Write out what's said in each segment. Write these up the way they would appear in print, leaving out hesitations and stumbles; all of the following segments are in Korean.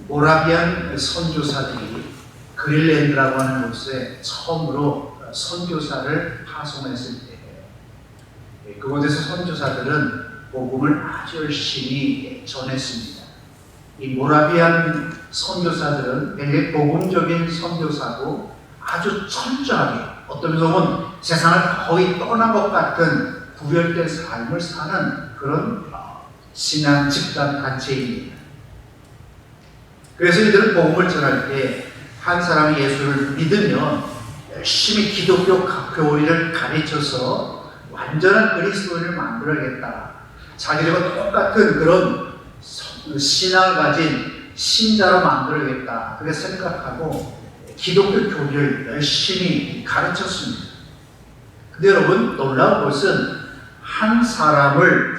모라비안 선교사들이 그린랜드라고 하는 곳에 처음으로 선교사를 파송했을 때 그곳에서 선교사들은 복음을 아주 열심히 전했습니다. 이 모라비안 선교사들은 굉장히 복음적인 선교사고 아주 철저하게 어떤 면에서 보면 세상을 거의 떠난 것 같은 구별된 삶을 사는 그런 신앙 집단 단체입니다. 그래서 이들은 복음을 전할 때 한 사람이 예수를 믿으면 열심히 기독교 교리를 가르쳐서 완전한 그리스도인을 만들어야겠다. 자기들과 똑같은 그런 신앙을 가진 신자로 만들어야겠다. 그렇게 생각하고 기독교 교리를 열심히 가르쳤습니다. 근데 여러분 놀라운 것은 한 사람을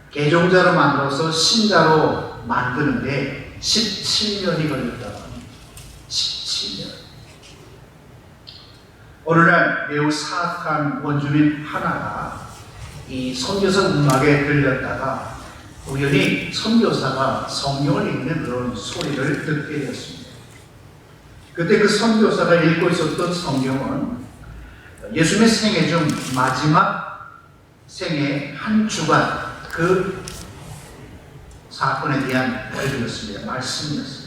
개종자로 만들어서 신자로 만드는데 17년이 걸렸다고 합니다. 17년. 어느 날 매우 사악한 원주민 하나가 이 선교사 음악에 들렸다가 우연히 선교사가 성경을 읽는 그런 소리를 듣게 되었습니다. 그때 그 선교사가 읽고 있었던 성경은 예수님의 생애 중 마지막 생애 한 주간 그 사건에 대한 말씀이었습니다. 말씀이었습니다.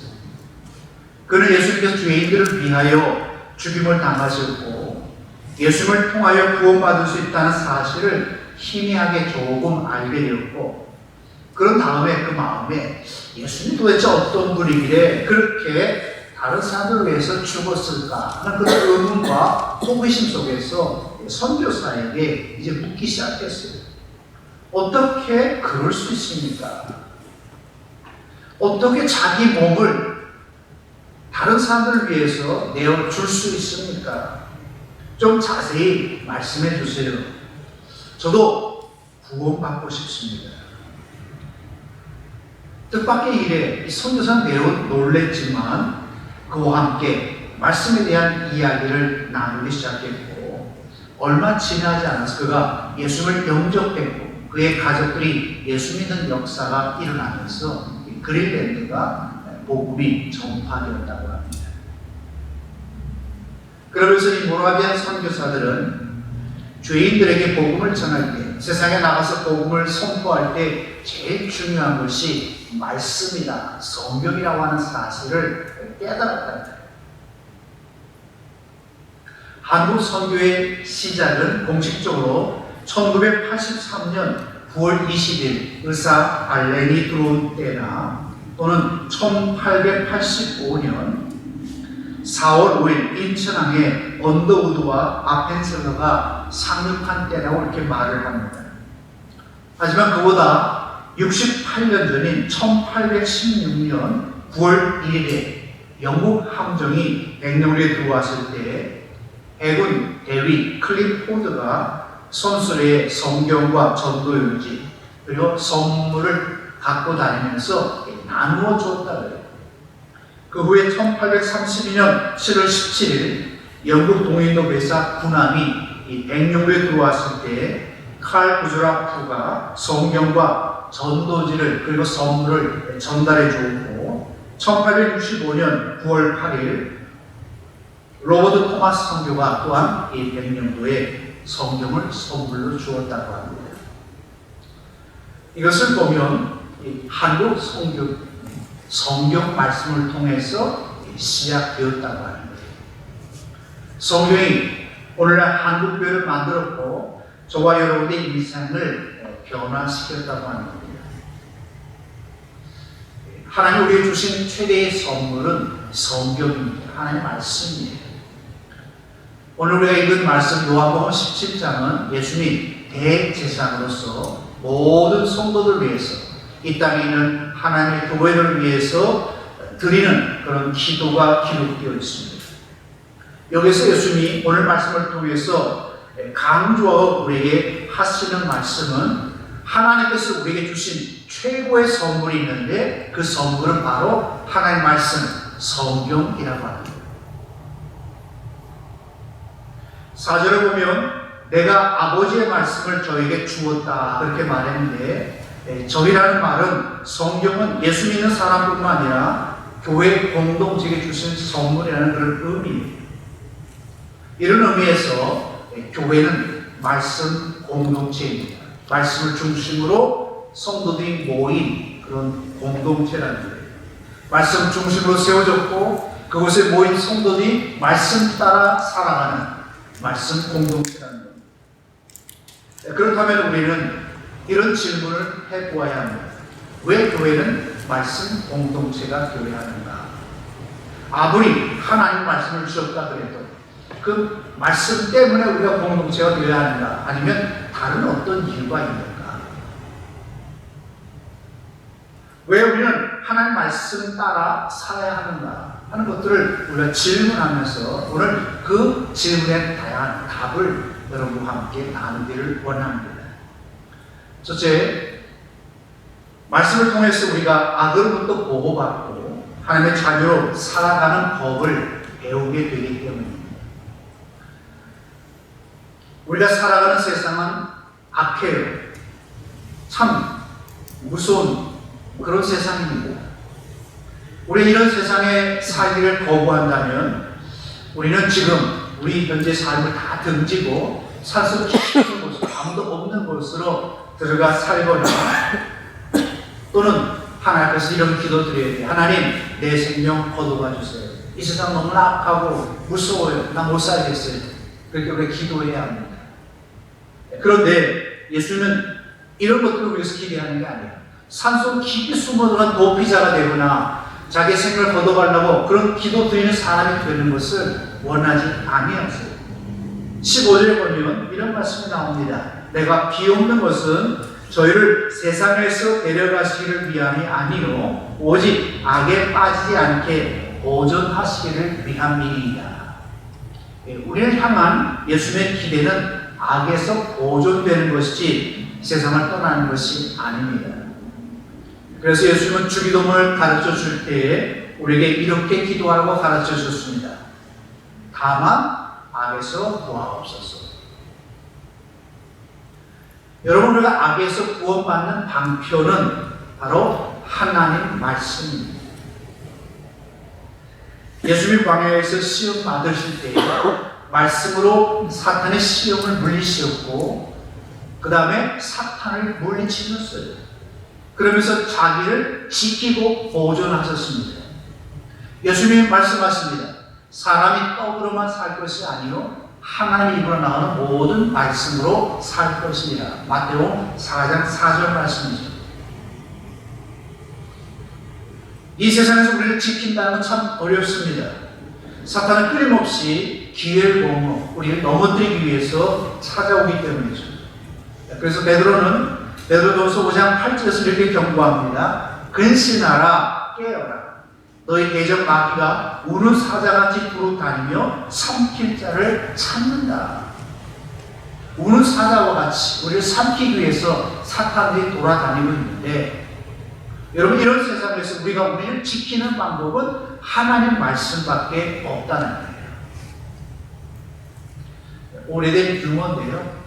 그는 예수님께서 죄인들을 위하여 죽임을 당하셨고 예수님을 통하여 구원받을 수 있다는 사실을 희미하게 조금 알게 되었고 그런 다음에 그 마음에 예수님이 도대체 어떤 분이길래 그렇게 다른 사람들을 위해서 죽었을까 하는 그런 의문과 호기심 속에서 선교사에게 이제 묻기 시작했어요. 어떻게 그럴 수 있습니까? 어떻게 자기 몸을 다른 사람들을 위해서 내어줄 수 있습니까? 좀 자세히 말씀해 주세요. 저도 구원받고 싶습니다. 뜻밖의 일에 이 선교사는 매우 놀랬지만 그와 함께 말씀에 대한 이야기를 나누기 시작했고 얼마 지나지 않아서 그가 예수님을 영접했고 그의 가족들이 예수 믿는 역사가 일어나면서 그린랜드가 복음이 전파되었다고 합니다. 그러면서 이 모라비안 선교사들은 죄인들에게 복음을 전할 때 세상에 나가서 복음을 선포할 때 제일 중요한 것이 말씀이다, 성경이라고 하는 사실을 깨달았다. 한국 선교의 시작은 공식적으로 1983년 9월 20일 의사 알렌이 들어온 때나 또는 1885년 4월 5일 인천항에 언더우드와 아펜셀러가 상륙한 때라고 이렇게 말을 합니다. 하지만 그보다 68년 전인 1816년 9월 1일에 영국 함정이 백령리에 들어왔을 때 해군 대위 클리포드가 선수의 성경과 전도용지 그리고 선물을 갖고 다니면서 나누어 주었다고요. 그 후에 1832년 7월 17일 영국 동인도 회사 군함이 이 백령리에 들어왔을 때 칼 구즈라프가 성경과 전도지를 그리고 선물을 전달해 주었고 1865년 9월 8일 로버트 토마스 선교가 또한 이 백령도에 성경을 선물로 주었다고 합니다. 이것을 보면 한국 성경 말씀을 통해서 시작되었다고 합니다. 성경이 오늘날 한국교회를 만들었고 저와 여러분의 인생을 변화시켰다고 합니다. 하나님 우리에게 주신 최대의 선물은 성경입니다. 하나님의 말씀이에요. 오늘 우리가 읽은 말씀 요한복음 17장은 예수님이 대제사장으로서 모든 성도들을 위해서 이 땅에 있는 하나님의 교회를 위해서 드리는 그런 기도가 기록되어 있습니다. 여기서 예수님이 오늘 말씀을 통해서 강조하고 우리에게 하시는 말씀은 하나님께서 우리에게 주신 최고의 선물이 있는데 그 선물은 바로 하나님의 말씀, 성경이라고 합니다. 4절을 보면 내가 아버지의 말씀을 저에게 주었다 그렇게 말했는데 저희라는 말은 성경은 예수 믿는 사람뿐만 아니라 교회 공동체에 주신 선물이라는 그런 의미입니다. 이런 의미에서 교회는 말씀 공동체입니다. 말씀을 중심으로 성도들이 모인 그런 공동체라는 거예요. 말씀 중심으로 세워졌고 그곳에 모인 성도들이 말씀 따라 살아가는 말씀 공동체라는 겁니다. 그렇다면 우리는 이런 질문을 해보아야 합니다. 왜 교회는 말씀 공동체가 되어야 하는가? 아무리 하나님 말씀을 주셨다 그래도 그 말씀 때문에 우리가 공동체가 되어야 하는가? 아니면 다른 어떤 이유가 있는가? 왜 우리는 하나님 말씀 따라 살아야 하는가 하는 것들을 우리가 질문하면서 오늘 그 질문에 다양한 답을 여러분과 함께 나누기를 원합니다. 첫째, 말씀을 통해서 우리가 악으로부터 보호받고 하나님의 자녀로 살아가는 법을 배우게 되기 때문입니다. 우리가 살아가는 세상은 악해요. 참 무서운 그런 세상입니다. 우리 이런 세상에 살기를 거부한다면 우리는 지금 우리 현재 삶을 다 등지고 산속 깊은 곳, 아무도 없는 곳으로 들어가 살거나 또는 하나님 앞에서 이런 기도 드려야 돼요. 하나님, 내 생명 거둬가 주세요. 이 세상 너무나 악하고 무서워요. 나 못 살겠어요. 그렇게 우리가 기도해야 합니다. 그런데 예수님은 이런 것들을 위해서 기대하는 게 아니에요. 산속 깊이 숨어들어간 도피자가 되거나 자기 생명을 거둬가려고 그런 기도 드리는 사람이 되는 것을 원하지 아니하세요. 15절에 보면 이런 말씀이 나옵니다. 내가 비옵는 것은 저희를 세상에서 데려가시기를 위함이 아니요 오직 악에 빠지지 않게 보존하시기를 위함이니이다. 우리를 향한 예수님의 기대는 악에서 보존되는 것이지 세상을 떠나는 것이 아닙니다. 그래서 예수님은 주기도문을 가르쳐 줄 때에 우리에게 이렇게 기도하라고 가르쳐 줬습니다. 다만 악에서 구하옵소서. 여러분, 우리가 악에서 구원받는 방편은 바로 하나님 말씀입니다. 예수님 광야에서 시험 받으실 때에 말씀으로 사탄의 시험을 물리셨고 그 다음에 사탄을 물리치셨어요. 그러면서 자기를 지키고 보존하셨습니다. 예수님이 말씀하십니다. 사람이 떡으로만 살 것이 아니요 하나님 입으로 나오는 모든 말씀으로 살 것이니라. 마태복음 4장 4절 말씀이죠. 이 세상에서 우리를 지킨다는 건 참 어렵습니다. 사탄은 끊임없이 기회를 보며 우리를 넘어뜨리기 위해서 찾아오기 때문이죠. 그래서 베드로전서 5장 8절에서 이렇게 경고합니다. 근신하라 깨어라. 너희 대적 마귀가 우는 사자같이 부르다니며 삼킬 자를 찾는다. 우는 사자와 같이 우리를 삼키기 위해서 사탄들이 돌아다니고 있는데 여러분, 이런 세상에서 우리를 지키는 방법은 하나님 말씀밖에 없다는 거예요. 오래된 유머인데요.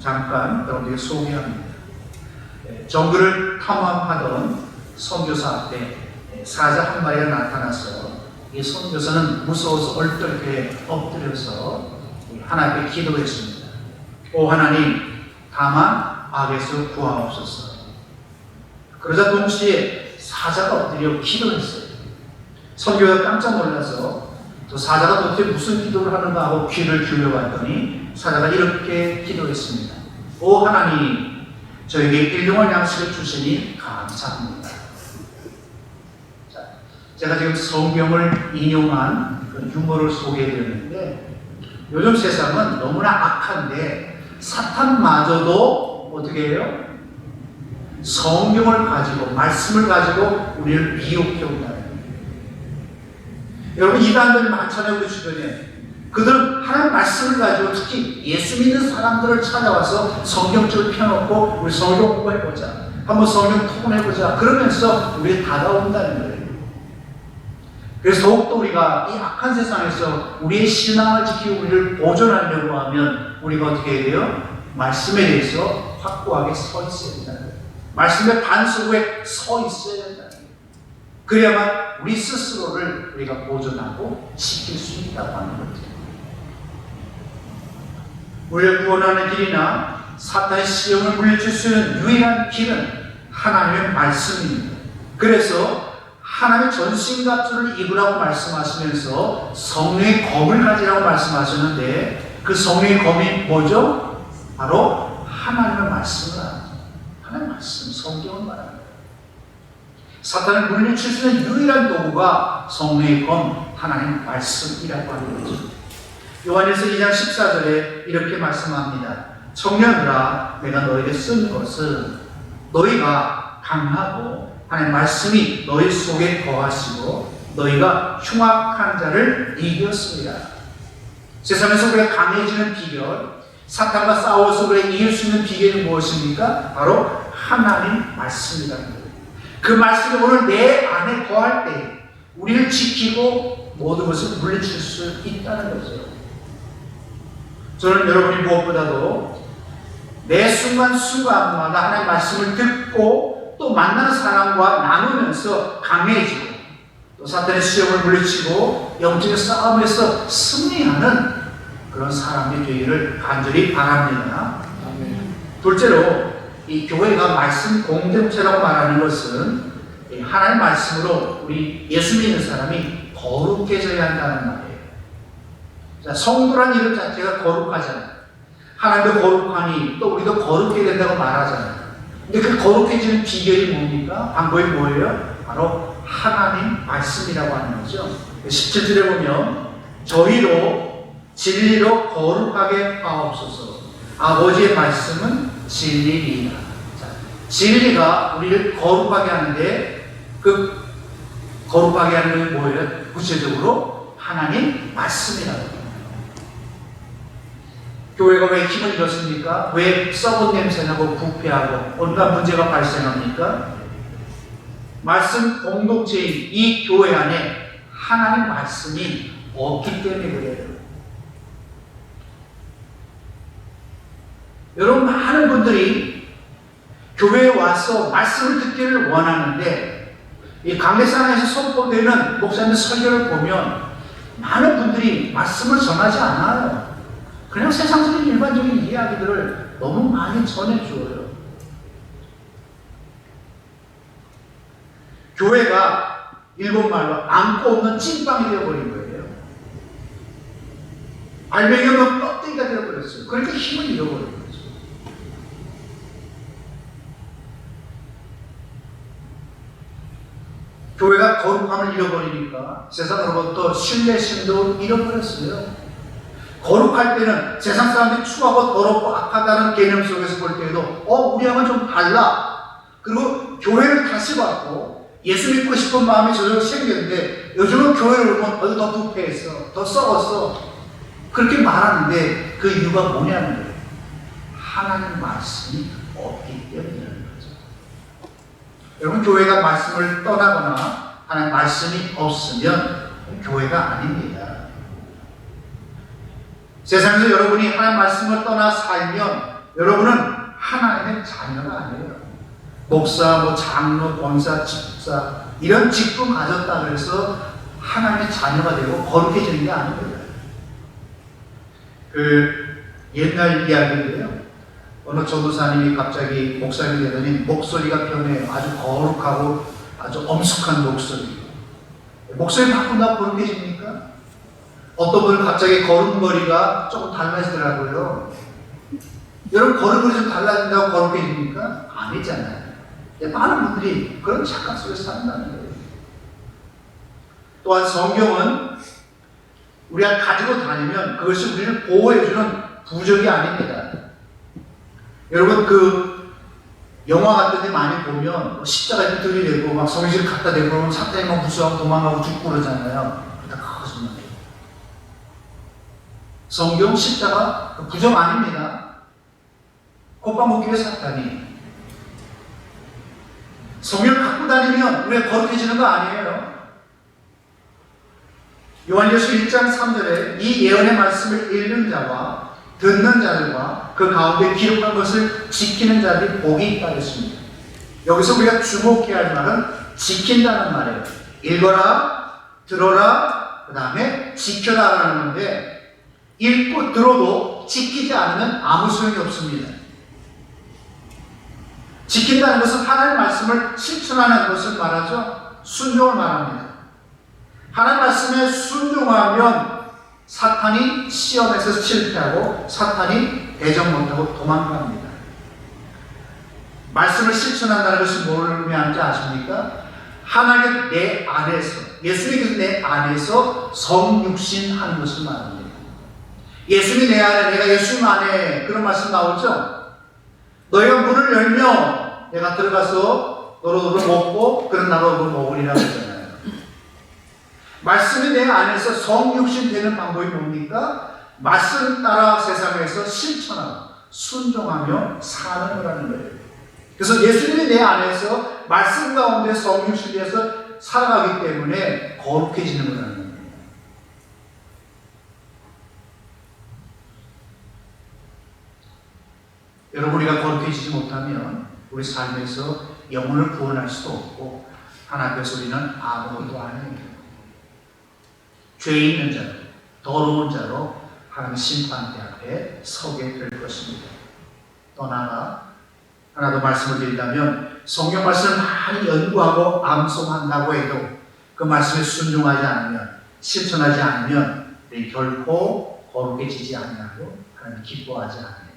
잠깐 여러분에게 소개합니다. 정글을 탐험하던 선교사 앞에 사자 한 마리가 나타나서 이 선교사는 무서워서 얼떨결에 엎드려서 하나님께 기도했습니다. 오 하나님, 다만 악에서 구하옵소서. 그러자 동시에 사자가 엎드려 기도했어요. 선교사가 깜짝 놀라서 또 사자가 도대체 무슨 기도를 하는가 하고 귀를 기울여봤더니 사자가 이렇게 기도했습니다. 오 하나님, 저에게 일용할 양식을 주시니 감사합니다. 자, 제가 지금 성경을 인용한 그 유머를 소개해드렸는데 요즘 세상은 너무나 악한데 사탄마저도 어떻게 해요? 성경을 가지고 말씀을 가지고 우리를 미혹해 온다는 거예요. 여러분, 이단들이 많잖아요. 우리 주변에. 그들은 하나님 말씀을 가지고 특히 예수 믿는 사람들을 찾아와서 성경책을 펴놓고 우리 성경 공부해보자, 한번 성경 토론해보자 그러면서 우리에 다가온다는 거예요. 그래서 더욱더 우리가 이 악한 세상에서 우리의 신앙을 지키고 우리를 보존하려고 하면 우리가 어떻게 해야 돼요? 말씀에 대해서 확고하게 서 있어야 된다는 거예요. 말씀의 반석에 서 있어야 된다는 거예요. 그래야만 우리 스스로를 우리가 보존하고 지킬 수 있다고 하는 거죠. 우리를 구원하는 길이나 사탄의 시험을 물리칠 수 있는 유일한 길은 하나님의 말씀입니다. 그래서 하나님의 전신갑주를 입으라고 말씀하시면서 성령의 검을 가지라고 말씀하셨는데 그 성령의 검이 뭐죠? 바로 하나님의 말씀을 합니다. 하나님의 말씀, 성경을 말합니다. 사탄을 물리칠 수 있는 유일한 도구가 성령의 검, 하나님의 말씀이라고 하는 거죠. 요한일서 2장 14절에 이렇게 말씀합니다. 청년들아, 내가 너에게 쓴 것은 너희가 강하고 하나님의 말씀이 너희 속에 거하시고 너희가 흉악한 자를 이겼습니다. 세상에서 우리가 강해지는 비결, 사탄과 싸워서 우리가 이길 수 있는 비결이 무엇입니까? 바로 하나님 말씀이라는 거예요. 그 말씀이 오늘 내 안에 거할 때 우리를 지키고 모든 것을 물리칠 수 있다는 거죠. 저는 여러분이 무엇보다도 매 순간순간마다 하나님의 말씀을 듣고 또 만나는 사람과 나누면서 강해지고 또 사탄의 시험을 물리치고 영적인 싸움에서 승리하는 그런 사람이 되기를 간절히 바랍니다. 둘째로 이 교회가 말씀 공동체라고 말하는 것은 하나님의 말씀으로 우리 예수 믿는 사람이 거룩해져야 한다는 말이에요. 자, 성도란 이름 자체가 거룩하잖아요. 하나님도 거룩하니 또 우리도 거룩해야 된다고 말하잖아요. 근데 그 거룩해지는 비결이 뭡니까? 방법이 뭐예요? 바로 하나님 말씀이라고 하는 거죠. 17절에 보면 저희로 진리로 거룩하게 하옵소서. 아버지의 말씀은 진리이다. 진리가 우리를 거룩하게 하는데 그 거룩하게 하는 게 뭐예요? 구체적으로 하나님 말씀이라고 합니다. 교회가 왜 힘을 잃었습니까? 왜 썩은 냄새나고 부패하고 온갖 문제가 발생합니까? 말씀 공동체인 이 교회 안에 하나님 말씀이 없기 때문에 그래요. 여러분, 많은 분들이 교회에 와서 말씀을 듣기를 원하는데 이 강대상에서 선포되는 목사님의 설교를 보면 많은 분들이 말씀을 전하지 않아요. 그냥 세상적인 일반적인 이야기들을 너무 많이 전해주어요. 교회가 일본말로 안고 없는 찐빵이 되어버린 거예요. 알맹이 없는 껍데기가 되어버렸어요. 그러니까 힘을 잃어버린 거죠. 교회가 거룩함을 잃어버리니까 세상으로부터 신뢰심도 잃어버렸어요. 거룩할 때는 세상 사람들이 추하고 더럽고 악하다는 개념 속에서 볼 때에도 우리하고는 좀 달라. 그리고 교회를 다시 받고 예수 믿고 싶은 마음이 저절로 생겼는데 요즘은 교회를 오면 더 부패했어. 더 썩었어. 그렇게 말하는데 그 이유가 뭐냐는 거예요. 하나님 말씀이 없기 때문이라는 거죠. 여러분, 교회가 말씀을 떠나거나 하나님 말씀이 없으면 교회가 아닙니다. 세상에서 여러분이 하나님 말씀을 떠나 살면 여러분은 하나님의 자녀가 아니에요. 목사, 장로, 권사, 집사 이런 직분 가졌다 그래서 하나님의 자녀가 되고 거룩해지는 게 아닙니다. 옛날 이야기인데요. 어느 전도사님이 갑자기 목사님이 되더니 목소리가 변해요. 아주 거룩하고 아주 엄숙한 목소리. 목소리 바꾼다고 거룩해집니까? 어떤 분은 갑자기 걸음걸이가 조금 달라지더라고요. 여러분, 걸음걸이 좀 달라진다고 거룩해집니까? 아니잖아요. 많은 분들이 그런 착각 속에서 산다는 거예요. 또한 성경은 우리가 가지고 다니면 그것이 우리를 보호해주는 부적이 아닙니다. 여러분, 영화 같은 데 많이 보면 십자가 이렇게 들이대고 막 성실 갖다 대고 그러면 사탄이 막 무서워하고 도망가고 죽고 그러잖아요. 그다 거짓말이에요. 성경 십자가 부정 아닙니다. 콧방 먹기 위해 사탄이. 성경을 갖고 다니면 우리가 거룩해지는 거 아니에요. 요한일서 1장 3절에 이 예언의 말씀을 읽는 자와 듣는 자들과 그 가운데 기록한 것을 지키는 자들이 복이 있다 했습니다. 여기서 우리가 주목해야 할 말은 지킨다는 말이에요. 읽어라, 들어라, 그 다음에 지켜라라는 건데, 읽고 들어도 지키지 않으면 아무 소용이 없습니다. 지킨다는 것은 하나님의 말씀을 실천하는 것을 말하죠. 순종을 말합니다. 하나님의 말씀에 순종하면 사탄이 시험에서 실패하고 사탄이 대적 못하고 도망갑니다. 말씀을 실천한다는 것이 뭘 의미하는지 아십니까? 하나님 내 안에서, 예수님께서 내 안에서 성육신하는 것을 말합니다. 예수님이 내 안에, 내가 예수님 안에, 그런 말씀 나오죠? 너희가 문을 열며 내가 들어가서 너로 먹고 그런 나로 먹으리라고 했잖아요. 말씀이 내 안에서 성육신 되는 방법이 뭡니까? 말씀 따라 세상에서 실천하고 순종하며 사는 거라는 거예요. 그래서 예수님이 내 안에서 말씀 가운데 성육신 돼서 살아가기 때문에 거룩해지는 거라는 거예요. 여러분, 우리가 거룩해지지 못하면 우리 삶에서 영혼을 구원할 수도 없고 하나님 앞에서 우리는 아무것도 아니에요. 죄 있는 자로, 더러운 자로 하나님 심판대 앞에 서게 될 것입니다. 또 하나 더 말씀을 드린다면, 성경 말씀을 많이 연구하고 암송한다고 해도 그 말씀에 순종하지 않으면, 실천하지 않으면 우리 결코 거룩해지지 않냐고 하나님 기뻐하지 않아요.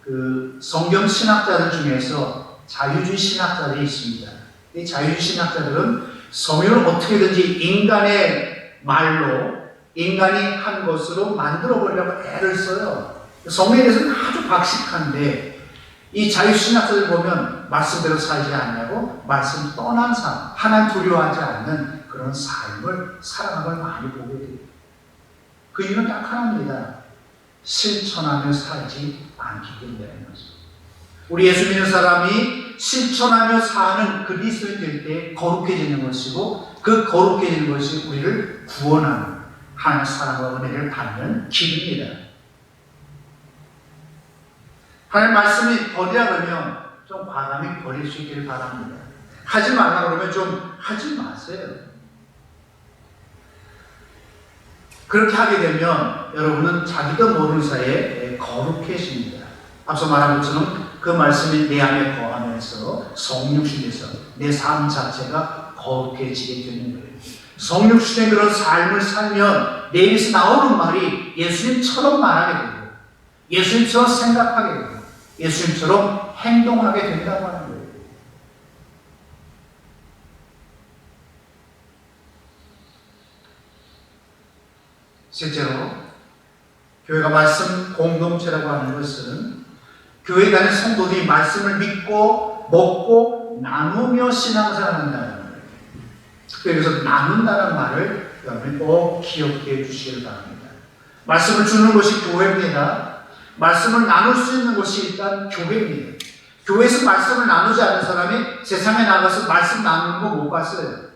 그 성경 신학자들 중에서 자유주의 신학자들이 있습니다. 이 자유주의 신학자들은 성경을 어떻게든지 인간의 말로, 인간이 한 것으로 만들어 보려고 애를 써요. 성경에 대해서는 아주 박식한데, 이 자유주의 신학자들 보면 말씀대로 살지 않냐고 말씀 떠난 삶, 하나님 두려워하지 않는 그런 삶을 살아가는 걸 많이 보게 돼요. 그 이유는 딱 하나입니다. 실천하며 살지 않기 때문이라는 거죠. 우리 예수 믿는 사람이 실천하며 사는 그리스도인이 될 때 거룩해지는 것이고, 그 거룩해지는 것이 우리를 구원하는 하나님의 사랑과 은혜를 받는 길입니다. 하나님 말씀이 버리라 그러면 좀 과감히 버릴 수 있기를 바랍니다. 하지 말라 그러면 좀 하지 마세요. 그렇게 하게 되면 여러분은 자기도 모르는 사이에 거룩해집니다. 앞서 말한 것처럼 그 말씀이 내 안에 거하면서 성육신에서 내 삶 자체가 거룩해지게 되는 거예요. 성육신의 그런 삶을 살면 내 입에서 나오는 말이 예수님처럼 말하게 되고, 예수님처럼 생각하게 되고, 예수님처럼 행동하게 된다고 하는 거예요. 실제로 교회가 말씀 공동체라고 하는 것은 교회에 다니는 성도들이 말씀을 믿고 먹고 나누며 신앙생활을 한다는 거예요. 그래서 나눈다는 말을 여러분이 꼭 기억해 주시길 바랍니다. 말씀을 주는 것이 교회입니다. 말씀을 나눌 수 있는 것이 일단 교회입니다. 교회에서 말씀을 나누지 않는 사람이 세상에 나가서 말씀 나누는 거 못 봤어요.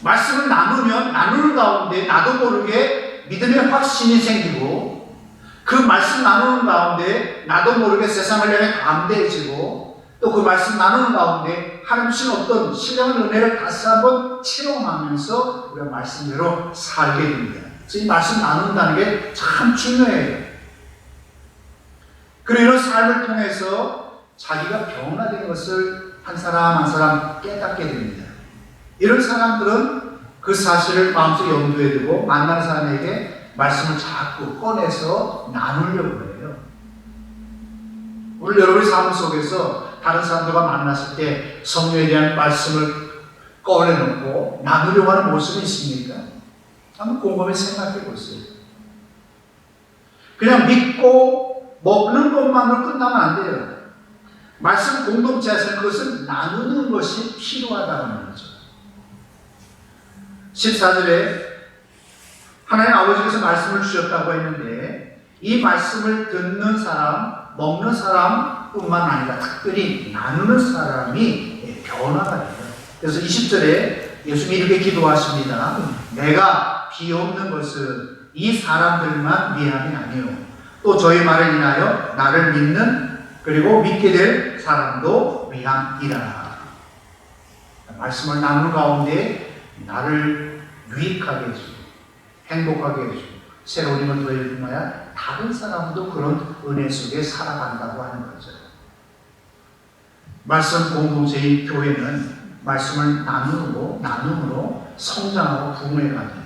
말씀을 나누면 나누는 가운데 나도 모르게 믿음의 확신이 생기고, 그 말씀 나누는 가운데 나도 모르게 세상을 향해 담대해지고, 또 그 말씀 나누는 가운데 하나님 주신 어떤 신령한 은혜를 다시 한번 체험하면서 우리가 말씀대로 살게 됩니다. 그래서 이 말씀 나눈다는 게 참 중요해요. 그리고 이런 삶을 통해서 자기가 변화된 것을 한 사람 한 사람 깨닫게 됩니다. 이런 사람들은 그 사실을 마음속에 염두에 두고 만나는 사람에게 말씀을 자꾸 꺼내서 나누려고 해요. 오늘 여러분의 삶 속에서 다른 사람들과 만났을 때 성령에 대한 말씀을 꺼내놓고 나누려고 하는 모습이 있습니까? 한번 곰곰이 생각해 보세요. 그냥 믿고 먹는 것만으로 끝나면 안 돼요. 말씀 공동체에서는 그것을 나누는 것이 필요하다는 거죠. 14절에 하나님 아버지께서 말씀을 주셨다고 했는데, 이 말씀을 듣는 사람, 먹는 사람뿐만 아니라 특별히 나누는 사람이 변화가 돼요. 그래서 20절에 예수님이 이렇게 기도하십니다. 내가 비옵는 것은 이 사람들만 미함이 아니요, 또 저희 말을 인하여 나를 믿는 그리고 믿게 될 사람도 위함이라. 말씀을 나누는 가운데 나를 유익하게 해주고 행복하게 해주고 새로운 힘을 더해주나야 다른 사람도 그런 은혜 속에 살아간다고 하는 거죠. 말씀 공동체의 교회는 말씀을 나눔으로 성장하고 부흥해 갑니다.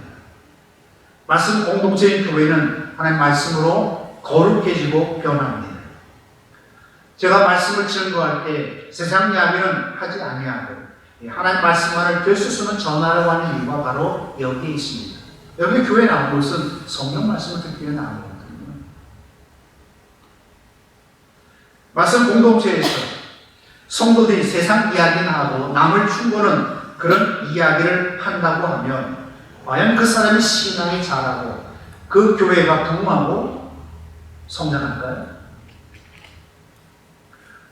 말씀 공동체의 교회는 하나님 말씀으로 거룩해지고 변합니다. 제가 말씀을 증거할 때 세상 이야기는 하지 아니하고 하나님 말씀만을 되수수는 전하려고 하는 이유가 바로 여기에 있습니다. 여기 교회 나온 것은 성경 말씀을 듣기 위해 나온 거거든요. 말씀 공동체에서 성도들이 세상 이야기나 하고 남을 충고는 그런 이야기를 한다고 하면 과연 그 사람의 신앙이 자라고 그 교회가 부흥하고 성장할까요?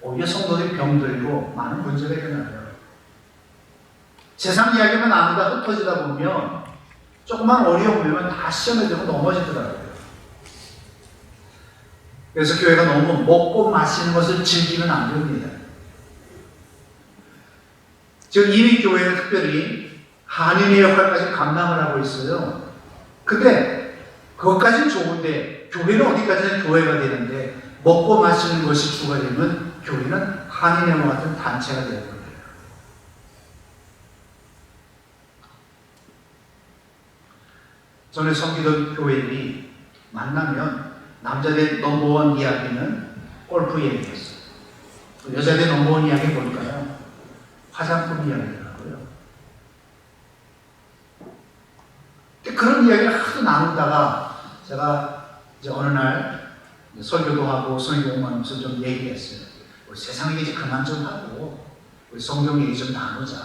오히려 성도들이 병들고 많은 문제가 일어나요. 세상 이야기만 나누다 흩어지다 보면 조금만 어려움이 오면 다 시험에 들고 넘어지더라고요. 그래서 교회가 너무 먹고 마시는 것을 즐기면 안 됩니다. 지금 이미 교회는 특별히 한인의 역할까지 감당을 하고 있어요. 근데 그것까지는 좋은데 교회는 어디까지나 교회가 되는데 먹고 마시는 것이 주가 되면 교회는 한인회와 같은 단체가 되는 거예요. 전에 섬기던 교회들이 만나면 남자들 넘버원 이야기는 골프 얘기였어요. 여자들 넘버원 이야기 뭘까요? 화장품 이야기더라고요. 그런 이야기를 하도 나누다가 제가 이제 어느 날 설교도 하고 성경하면서 좀 얘기했어요. 우리 세상 얘기 그만 좀 하고 우리 성경 얘기 좀 나누자.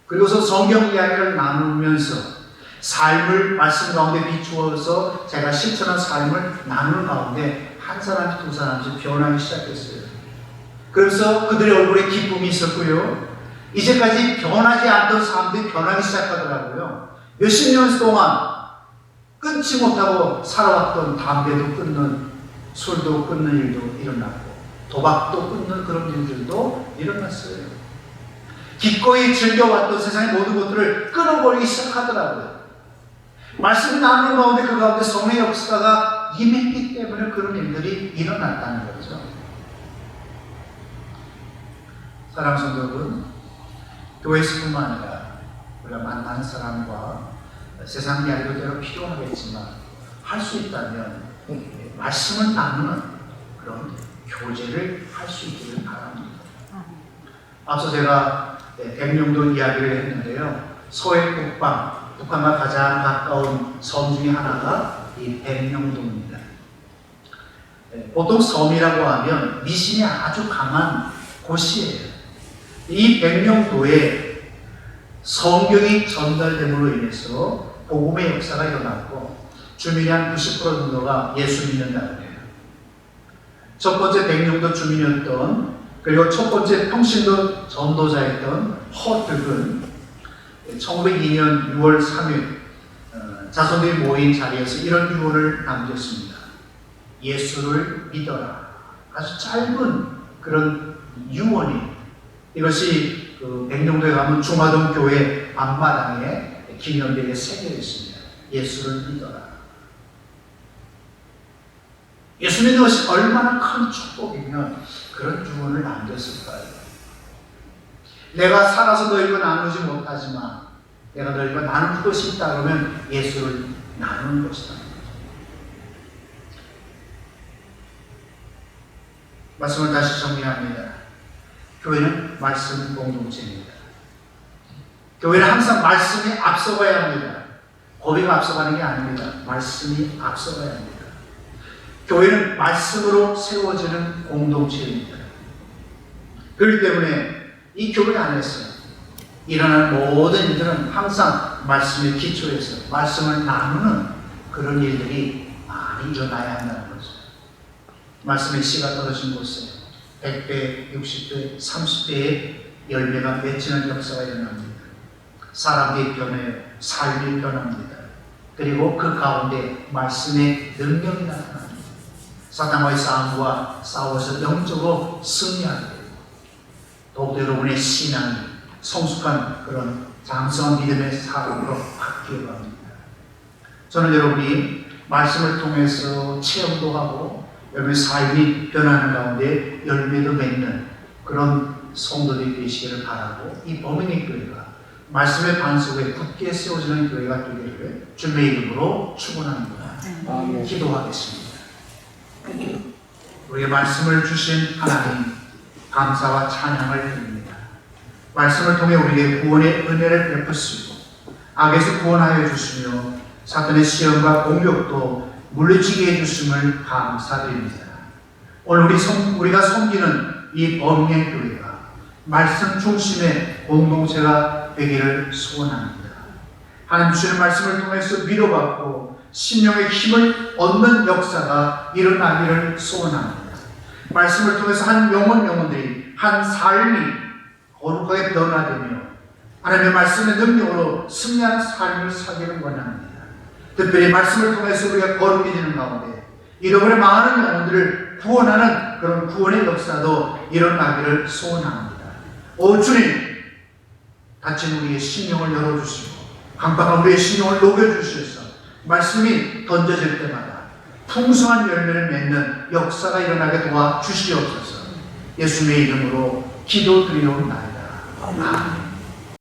그리고서 성경 이야기를 나누면서 삶을 말씀 가운데 비추어서 제가 실천한 삶을 나누는 가운데 한 사람씩 두 사람씩 변하기 시작했어요. 그래서 그들의 얼굴에 기쁨이 있었고요. 이제까지 변하지 않던 사람들이 변하기 시작하더라고요. 몇십 년 동안 끊지 못하고 살아왔던 담배도 끊는, 술도 끊는 일도 일어났고 도박도 끊는 그런 일들도 일어났어요. 기꺼이 즐겨왔던 세상의 모든 것들을 끊어버리기 시작하더라고요. 말씀이 나누는 가운데 그 가운데 성의 역사가 임했기 때문에 그런 일들이 일어났다는 거죠. 사랑하는 성도 여러분, 교회에서뿐만 아니라 우리가 만나는 사람과 세상 이야기도 때로 필요하겠지만 할 수 있다면 말씀을 나누는 그런 교제를 할 수 있기를 바랍니다. 앞서 제가 백령도 이야기를 했는데요. 서해 북한과 가장 가까운 섬 중에 하나가 이 백령도입니다. 보통 섬이라고 하면 미신이 아주 강한 곳이에요. 이 백령도에 성경이 전달됨으로 인해서 복음의 역사가 일어났고 주민의 한 90% 정도가 예수 믿는다고 해요. 첫 번째 백령도 주민이었던 그리고 첫 번째 평신도 전도자였던 허득은 1902년 6월 3일 자손들이 모인 자리에서 이런 유언을 남겼습니다. 예수를 믿어라. 아주 짧은 그런 유언이 이것이 그 백령도에 가면 중화동 교회 앞마당에 기념비에 새겨 있습니다. 예수를 믿어라. 예수 믿는 것이 얼마나 큰 축복이면 그런 유언을 남겼을까요? 내가 살아서 너희가 나누지 못하지만 내가 너희가 나눌 것이 있다 그러면 예수를 나누는 것이다. 말씀을 다시 정리합니다. 교회는 말씀 공동체입니다. 교회는 항상 말씀이 앞서가야 합니다. 고비가 앞서가는 게 아닙니다. 말씀이 앞서가야 합니다. 교회는 말씀으로 세워지는 공동체입니다. 그렇기 때문에 이 교회 안에서 일어나는 모든 일들은 항상 말씀의 기초에서 말씀을 나누는 그런 일들이 많이 일어나야 한다는 거죠. 말씀의 씨가 떨어진 곳에 100배, 60배, 30배의 열매가 맺히는 역사가 일어납니다. 사람들이 변해요. 삶이 변합니다. 그리고 그 가운데 말씀의 능력이 나타납니다. 사탄과의 싸움과 싸워서 영적으로 승리하게 되고 더욱더 여러분의 신앙이 성숙한 그런 장성한 믿음의 사람으로 바뀌어 갑니다. 저는 여러분이 말씀을 통해서 체험도 하고 여러분의 삶이 변하는 가운데 열매도 맺는 그런 성도들이 되시기를 바라고 이 범인의 교회가 말씀의 반석에 굳게 세워지는 교회가 되기를 주님의 이름으로 축원합니다. 기도하겠습니다. 우리에게 말씀을 주신 하나님 감사와 찬양을 드립니다. 말씀을 통해 우리에게 구원의 은혜를 베푸시고 악에서 구원하여 주시며 사탄의 시험과 공격도 물리치게 해주심을 감사드립니다. 오늘 우리가 섬기는 이 범행 교회가 말씀 중심의 공동체가 되기를 소원합니다. 하나님 주시는 말씀을 통해서 위로받고 심령의 힘을 얻는 역사가 일어나기를 소원합니다. 말씀을 통해서 한 영혼들이 한 삶이 거룩하게 변화되며 하나님의 말씀의 능력으로 승리한 삶을 살기를 원합니다. 특별히 말씀을 통해서 우리가 거룩해지는 가운데 잃어버린 많은 영혼들을 구원하는 그런 구원의 역사도 일어나기를 소원합니다. 오 주님, 다친 우리의 심령을 열어주시고 강박한 우리의 심령을 녹여주셔서 말씀이 던져질 때마다 풍성한 열매를 맺는 역사가 일어나게 도와주시옵소서. 예수님의 이름으로 기도드리옵나이다. 아멘.